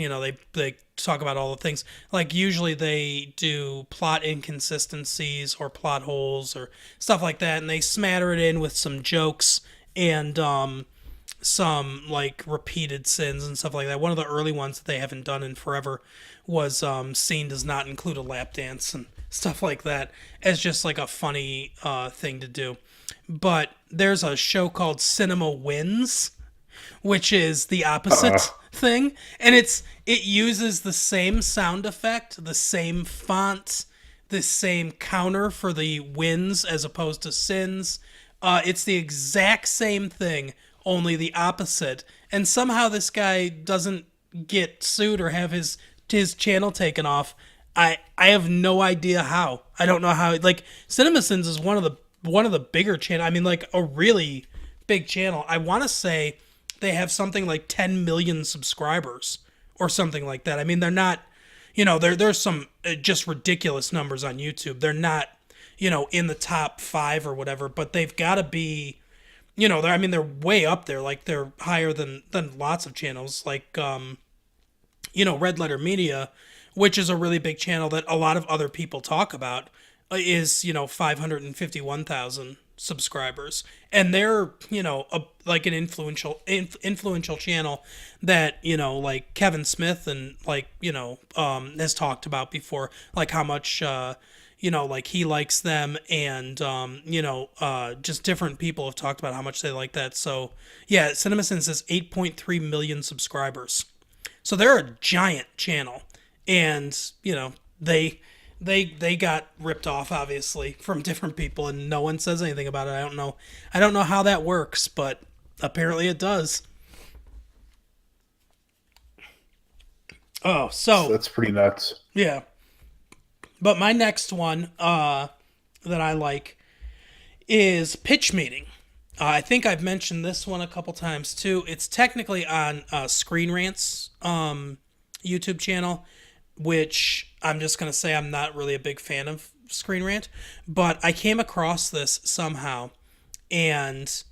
They talk about all the things. Like usually they do plot inconsistencies or plot holes or stuff like that, and they smatter it in with some jokes and some like repeated sins and stuff like that. One of the early ones that they haven't done in forever was scene does not include a lap dance and stuff like that as just like a funny thing to do. But there's a show called Cinema Wins, which is the opposite thing, and it uses the same sound effect, the same font, the same counter for the wins as opposed to sins. It's the exact same thing, only the opposite. And somehow this guy doesn't get sued or have his channel taken off. I have no idea how. I don't know how. Like, CinemaSins is one of the bigger channels. I mean, like a really big channel. I want to say they have something like 10 million subscribers or something like that. I mean, they're not, there's some just ridiculous numbers on YouTube. They're not, in the top 5 or whatever, but they've got to be, they're way up there. Like they're higher than lots of channels like, Red Letter Media, which is a really big channel that a lot of other people talk about, is 551,000 subscribers, and they're like an influential channel that like Kevin Smith and has talked about before, like how much like he likes them, and just different people have talked about how much they like that. So yeah, CinemaSins has 8.3 million subscribers, so they're a giant channel, and they got ripped off, obviously, from different people, and no one says anything about it. I don't know how that works, but apparently it does. Oh, so that's pretty nuts. Yeah. But my next one that I like is Pitch Meeting. I think I've mentioned this one a couple times too. It's technically on Screen Rant's YouTube channel, which I'm just going to say I'm not really a big fan of Screen Rant, but I came across this somehow, and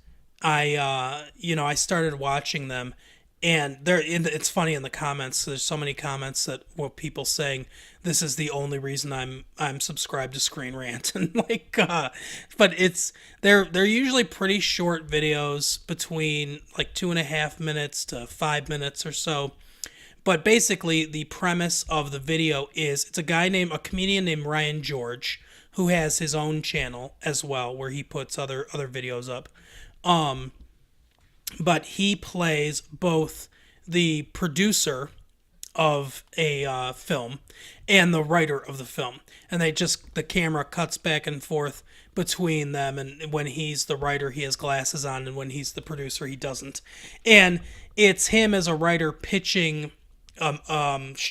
I started watching them, and it's funny in the comments. There's so many comments that were people saying this is the only reason I'm subscribed to Screen Rant, and but they're usually pretty short videos between like 2.5 minutes to 5 minutes or so. But basically, the premise of the video is it's a comedian named Ryan George, who has his own channel as well, where he puts other videos up. But he plays both the producer of a film and the writer of the film, and the camera cuts back and forth between them. And when he's the writer, he has glasses on, and when he's the producer, he doesn't. And it's him as a writer pitching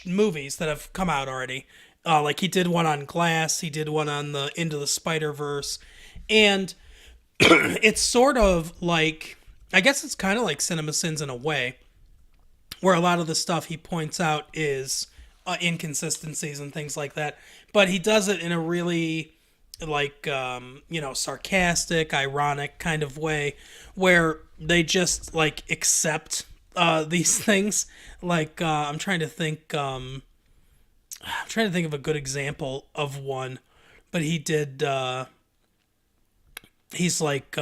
movies that have come out already. Like he did one on Glass, he did one on the Into the Spider-Verse, and it's sort of like, I guess it's kind of like CinemaSins in a way, where a lot of the stuff he points out is inconsistencies and things like that, but he does it in a really like sarcastic, ironic kind of way, where they just like accept these things. Like I'm trying to think of a good example of one, but he did he's like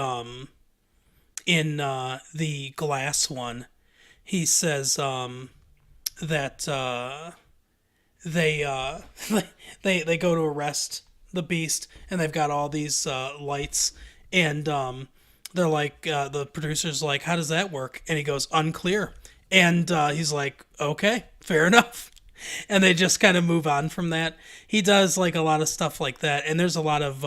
in the Glass one, he says that they go to arrest the Beast, and they've got all these lights, and they're like, the producer's like, how does that work? And he goes, unclear. And he's like, okay, fair enough. And they just kind of move on from that. He does like a lot of stuff like that, and there's a lot of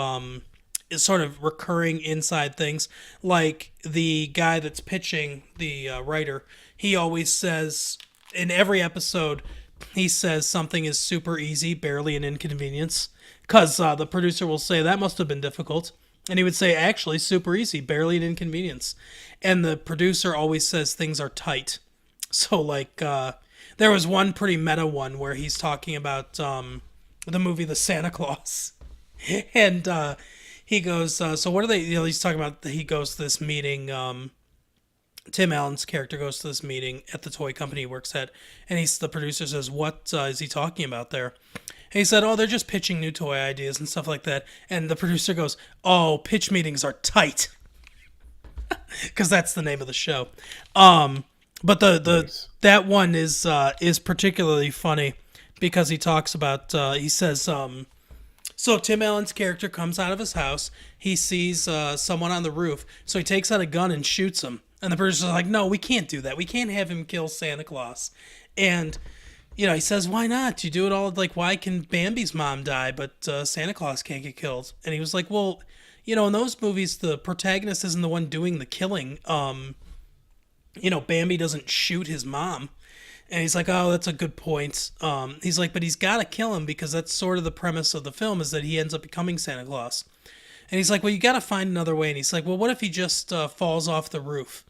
sort of recurring inside things. Like the guy that's pitching, the writer, he always says in every episode, he says something is super easy, barely an inconvenience, because the producer will say that must have been difficult, and he would say actually super easy, barely an inconvenience, and the producer always says things are tight. So like there was one pretty meta one where he's talking about the movie The Santa Claus, And he goes, so what are they, he's talking about, he goes to this meeting, Tim Allen's character goes to this meeting at the toy company he works at, and the producer says, what is he talking about there? And he said, oh, they're just pitching new toy ideas and stuff like that. And the producer goes, oh, pitch meetings are tight. Because that's the name of the show. But Nice. that one is particularly funny because he talks about, he says, so Tim Allen's character comes out of his house. He sees someone on the roof. So he takes out a gun and shoots him. And the producer's like, no, we can't do that. We can't have him kill Santa Claus. And, he says, why not? You do it all, like, why can Bambi's mom die, but Santa Claus can't get killed? And he was like, well, in those movies, the protagonist isn't the one doing the killing. Bambi doesn't shoot his mom. And he's like, oh, that's a good point. He's like, but he's got to kill him because that's sort of the premise of the film is that he ends up becoming Santa Claus. And he's like, well, you got to find another way. And he's like, well, what if he just falls off the roof?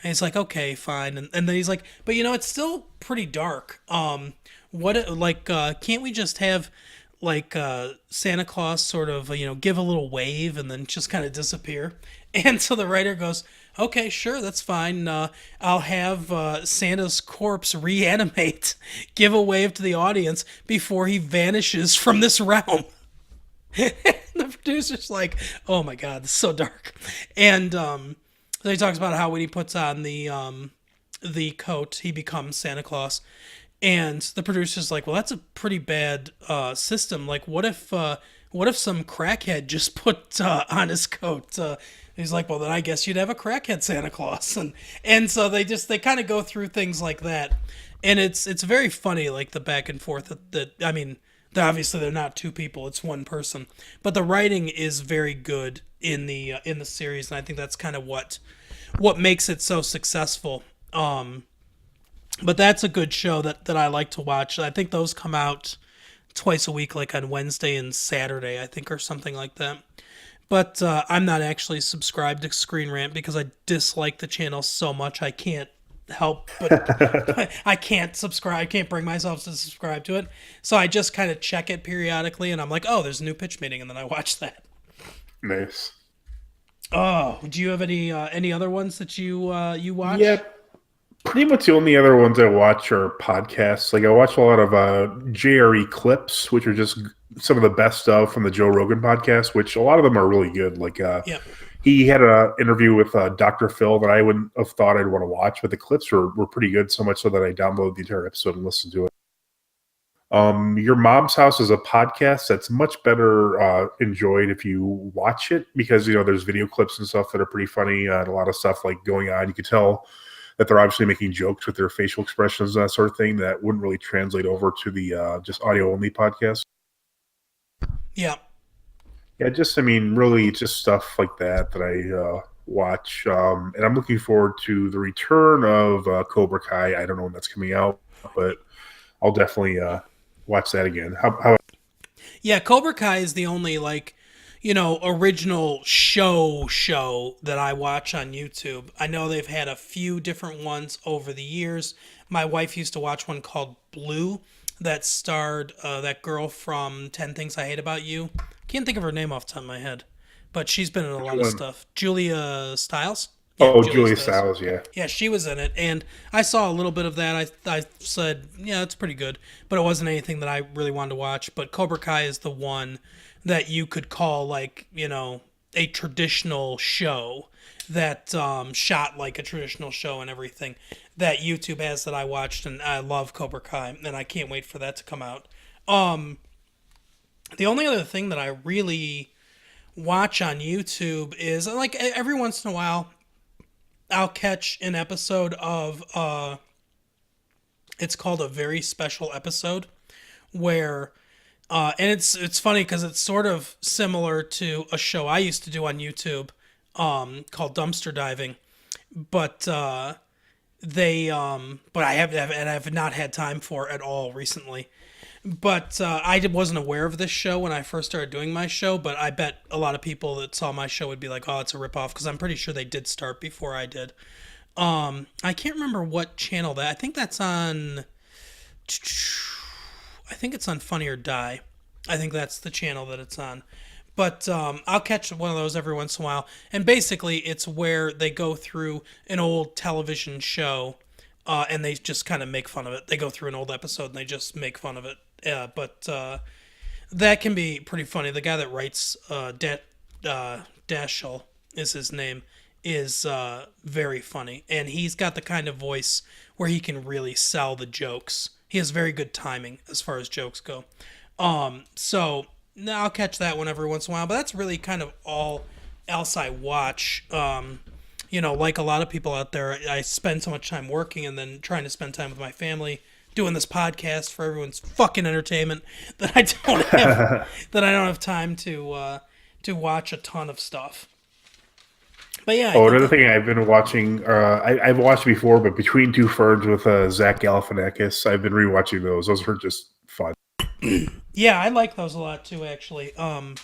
And he's like, okay, fine. And then he's like, but it's still pretty dark. Can't we just have Santa Claus sort of, give a little wave and then just kind of disappear? And so the writer goes, okay, sure, that's fine. I'll have Santa's corpse reanimate, give a wave to the audience before he vanishes from this realm. The producer's like, oh my God, this is so dark. And so he talks about how when he puts on the coat, he becomes Santa Claus. And the producer's like, well, that's a pretty bad system. Like, what if some crackhead just put on his coat? He's like, well, then I guess you'd have a crackhead Santa Claus. And so they kind of go through things like that. And it's very funny, like the back and forth I mean, obviously they're not two people, it's one person. But the writing is very good in the series, and I think that's kind of what makes it so successful. But that's a good show that I like to watch. I think those come out twice a week, like on Wednesday and Saturday, I think, or something like that. But I'm not actually subscribed to Screen Rant because I dislike the channel so much I can't help but I can't subscribe. I can't bring myself to subscribe to it. So I just kind of check it periodically, and I'm like, oh, there's a new pitch meeting, and then I watch that. Nice. Oh, do you have any other ones that you watch? Yeah, pretty much the only other ones I watch are podcasts. Like I watch a lot of JRE clips, which are just some of the best of from the Joe Rogan podcast, which a lot of them are really good. Like he had an interview with Dr. Phil that I wouldn't have thought I'd want to watch, but the clips were pretty good, so much so that I downloaded the entire episode and listened to it. Your Mom's House is a podcast that's much better enjoyed if you watch it because, there's video clips and stuff that are pretty funny and a lot of stuff like going on. You can tell that they're obviously making jokes with their facial expressions and that sort of thing that wouldn't really translate over to the just audio only podcast. Yeah. Yeah, really just stuff like that I watch. And I'm looking forward to the return of Cobra Kai. I don't know when that's coming out, but I'll definitely watch that again. How Yeah, Cobra Kai is the only original show that I watch on YouTube. I know they've had a few different ones over the years. My wife used to watch one called Blue that starred that girl from 10 Things I Hate About You. Can't think of her name off the top of my head, but she's been in a lot of stuff. Julia Stiles? Yeah, Julia Stiles, yeah. Yeah, she was in it, and I saw a little bit of that. I said, yeah, it's pretty good, but it wasn't anything that I really wanted to watch. But Cobra Kai is the one that you could call a traditional show that shot like a traditional show and everything that YouTube has that I watched, and I love Cobra Kai, and I can't wait for that to come out. The only other thing that I really watch on YouTube is every once in a while I'll catch an episode of it's called A Very Special Episode, where and it's funny because it's sort of similar to a show I used to do on YouTube called Dumpster Diving, but but I have not had time for at all recently. But I wasn't aware of this show when I first started doing my show, but I bet a lot of people that saw my show would be like, oh, it's a ripoff, because I'm pretty sure they did start before I did. I can't remember what channel that. I think that's on. I think it's on Funny or Die. I think that's the channel that it's on. But I'll catch one of those every once in a while. And basically, it's where they go through an old television show, and they just kind of make fun of it. They go through an old episode and they just make fun of it. But that can be pretty funny. The guy that writes Dashel is his name, is very funny. And he's got the kind of voice where he can really sell the jokes. He has very good timing as far as jokes go. So now I'll catch that one every once in a while. But that's really kind of all else I watch. Like a lot of people out there, I spend so much time working and then trying to spend time with my family, doing this podcast for everyone's fucking entertainment, that I don't have time to watch a ton of stuff. But yeah. Another thing I've been watching, I've watched before, but Between Two Ferns with Zach Galifianakis, I've been rewatching those. Those were just fun. Yeah, I like those a lot too, actually. I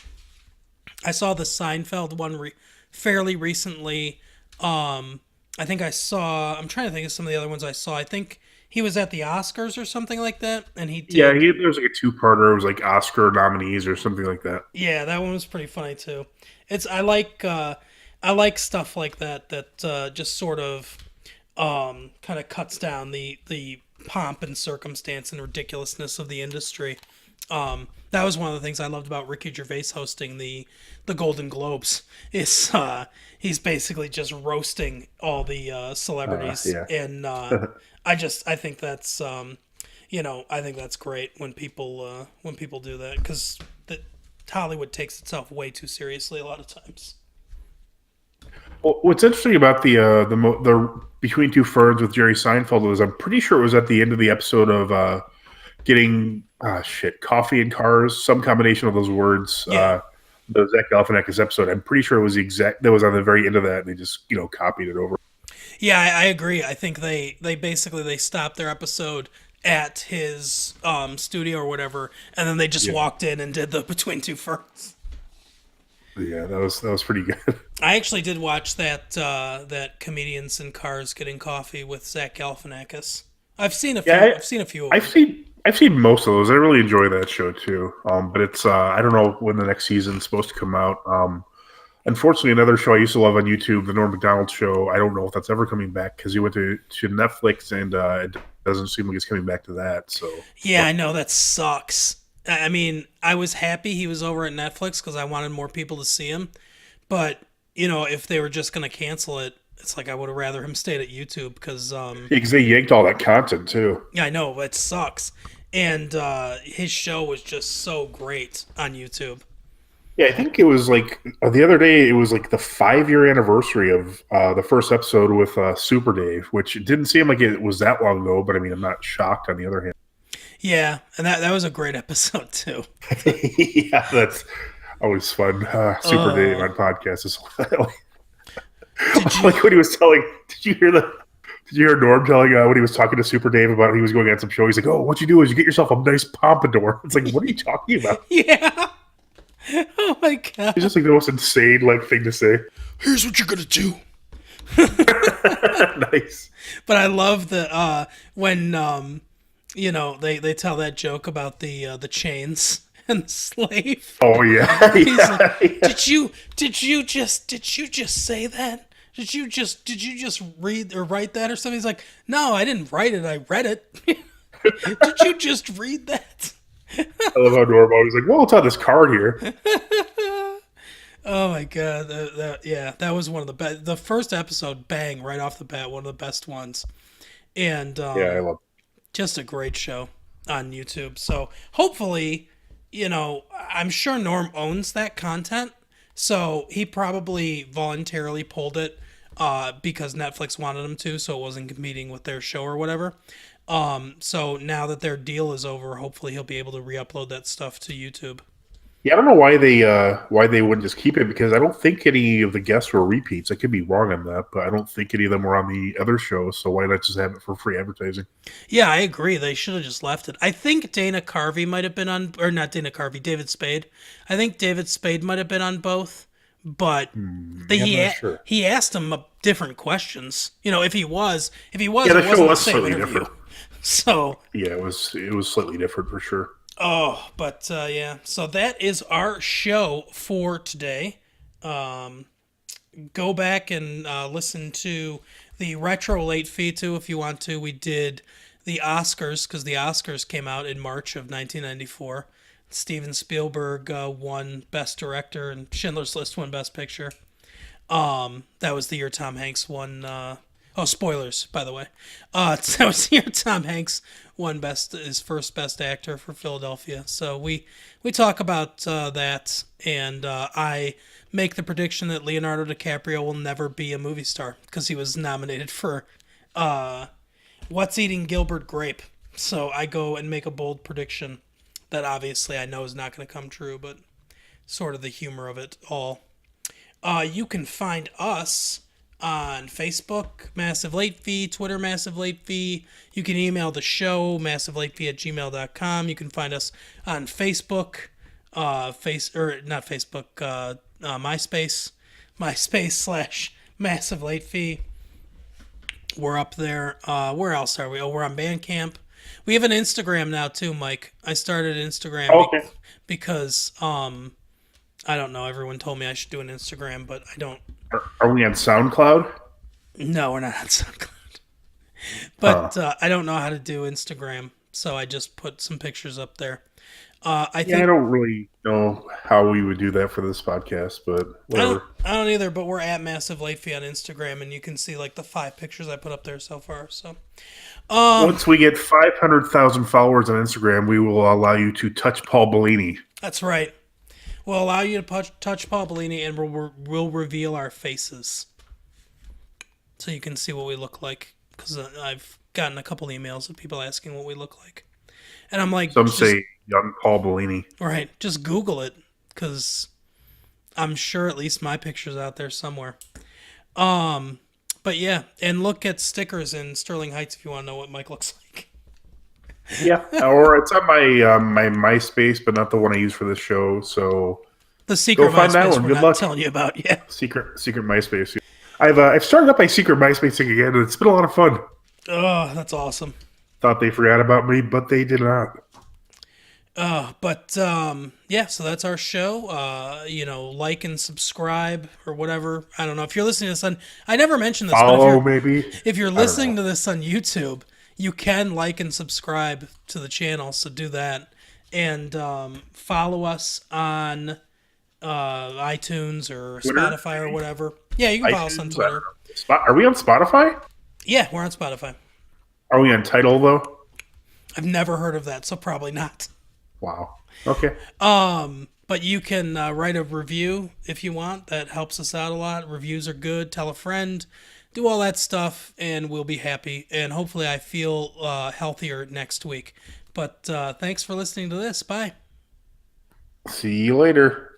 saw the Seinfeld one fairly recently. I'm trying to think of some of the other ones I saw. I think he was at the Oscars or something like that, and he did. Yeah, there was like a two-parter. It was like Oscar nominees or something like that. Yeah, that one was pretty funny too. I like stuff like that just sort of kind of cuts down the pomp and circumstance and ridiculousness of the industry. That was one of the things I loved about Ricky Gervais hosting the Golden Globes. Is he's basically just roasting all the celebrities, yeah. and I think that's I think that's great when people do that, because Hollywood takes itself way too seriously a lot of times. Well, what's interesting about the Between Two Ferns with Jerry Seinfeld is I'm pretty sure it was at the end of the episode of getting coffee and cars, some combination of those words. Yeah. The Zach Galifianakis episode. I'm pretty sure it was that was on the very end of that, and they just copied it over. Yeah, I agree. I think they basically stopped their episode at his studio or whatever, and then they just walked in and did the Between Two Ferns. Yeah, that was pretty good. I actually did watch that Comedians in Cars Getting Coffee with Zach Galifianakis. I've seen a few. Yeah, I've seen a few. I've seen most of those. I really enjoy that show too. But it's I don't know when the next season's supposed to come out. Unfortunately, another show I used to love on YouTube, the Norm Macdonald Show. I don't know if that's ever coming back because he went to Netflix, and it doesn't seem like he's coming back to that. So yeah, I know that sucks. I mean, I was happy he was over at Netflix because I wanted more people to see him. But, if they were just going to cancel it, it's like I would have rather him stayed at YouTube because... because they yanked all that content, too. Yeah, I know. It sucks. And his show was just so great on YouTube. Yeah, I think it was like the other day, it was like the 5-year anniversary of the first episode with Super Dave, which didn't seem like it was that long ago, but I mean, I'm not shocked on the other hand. Yeah, and that was a great episode too. Yeah, that's always fun. Super Dave on podcasts is like when he was telling. Did you hear Norm telling when he was talking to Super Dave about he was going on some show? He's like, "Oh, what you do is you get yourself a nice pompadour." It's like, what are you talking about? Yeah. Oh my god. It's just like the most insane thing to say. Here's what you're gonna do. Nice. But I love the when they tell that joke about the chains and the slave. Oh yeah. He's like, Did you just say that? Did you just read or write that or something? He's like, no, I didn't write it. I read it. Did you just read that? I love how Norm always like, well, it's on this card here. Oh my god, that was one of the best. The first episode, bang, right off the bat, one of the best ones. And Yeah, I love it. Just a great show on YouTube. So hopefully, I'm sure Norm owns that content. So he probably voluntarily pulled it because Netflix wanted him to, so it wasn't competing with their show or whatever. So now that their deal is over, hopefully he'll be able to re-upload that stuff to YouTube. Yeah, I don't know why they wouldn't just keep it, because I don't think any of the guests were repeats. I could be wrong on that, but I don't think any of them were on the other shows, so why not just have it for free advertising? Yeah, I agree. They should have just left it. I think Dana Carvey might have been on, or not Dana Carvey, David Spade. I think David Spade might have been on both, but he asked him different questions. If he was, yeah, it wasn't the same slightly interview. different. So yeah, it was slightly different for sure. Oh, but yeah. So that is our show for today. Um, Go back and listen to the retro late fee too if you want to. We did the Oscars because the Oscars came out in March of 1994. Steven Spielberg won Best Director and Schindler's List won Best Picture. That was the year Tom Hanks won. Oh, spoilers, by the way. That was the year Tom Hanks won his first Best Actor for Philadelphia. So we talk about that, and I make the prediction that Leonardo DiCaprio will never be a movie star because he was nominated for What's Eating Gilbert Grape. So I go and make a bold prediction that obviously I know is not going to come true, but sort of the humor of it all. You can find us on Facebook, Massive Late Fee, Twitter, Massive Late Fee. You can email the show, massivelatefee@gmail.com. You can find us on Facebook, MySpace, MySpace/Massive Late Fee. We're up there. Where else are we? Oh, we're on Bandcamp. We have an Instagram now too, Mike. I started Instagram Okay. because I don't know. Everyone told me I should do an Instagram, but I don't. Are we on SoundCloud? No, we're not on SoundCloud. But I don't know how to do Instagram, so I just put some pictures up there. I think I don't really know how we would do that for this podcast, but whatever. I don't either. But we're at Massive Late Fee on Instagram, and you can see like the 5 pictures I put up there so far. So Once we get 500,000 followers on Instagram, we will allow you to touch Paul Bellini. that's right. We'll allow you to touch Paul Bellini, and we'll reveal our faces, so you can see what we look like. Because I've gotten a couple emails of people asking what we look like, and I'm like, Some say young Paul Bellini. right, just Google it, because I'm sure at least my picture's out there somewhere. But yeah, and look at stickers in Sterling Heights if you want to know what Mike looks like. Yeah, or it's on my MySpace, but not the one I use for this show. So The secret find that MySpace one. we're Good not luck. telling you about. Yeah. secret MySpace. I've started up my secret MySpace thing again, and it's been a lot of fun. Oh, that's awesome. Thought they forgot about me, but they did not. But yeah, so that's our show. Like and subscribe or whatever. I don't know if you're listening to this on. I never mentioned this, Follow, but maybe. if you're listening to this on YouTube, you can like and subscribe to the channel. So do that, and follow us on iTunes or Twitter? Spotify or whatever. Yeah, you can follow us on iTunes, Twitter. Are we on Spotify? Yeah, we're on Spotify. Are we on Tidal, though? I've never heard of that, so probably not. Wow. Okay. But you can write a review if you want. That helps us out a lot. Reviews are good. Tell a friend. Do all that stuff, and we'll be happy. And hopefully I feel healthier next week. But thanks for listening to this. Bye. See you later.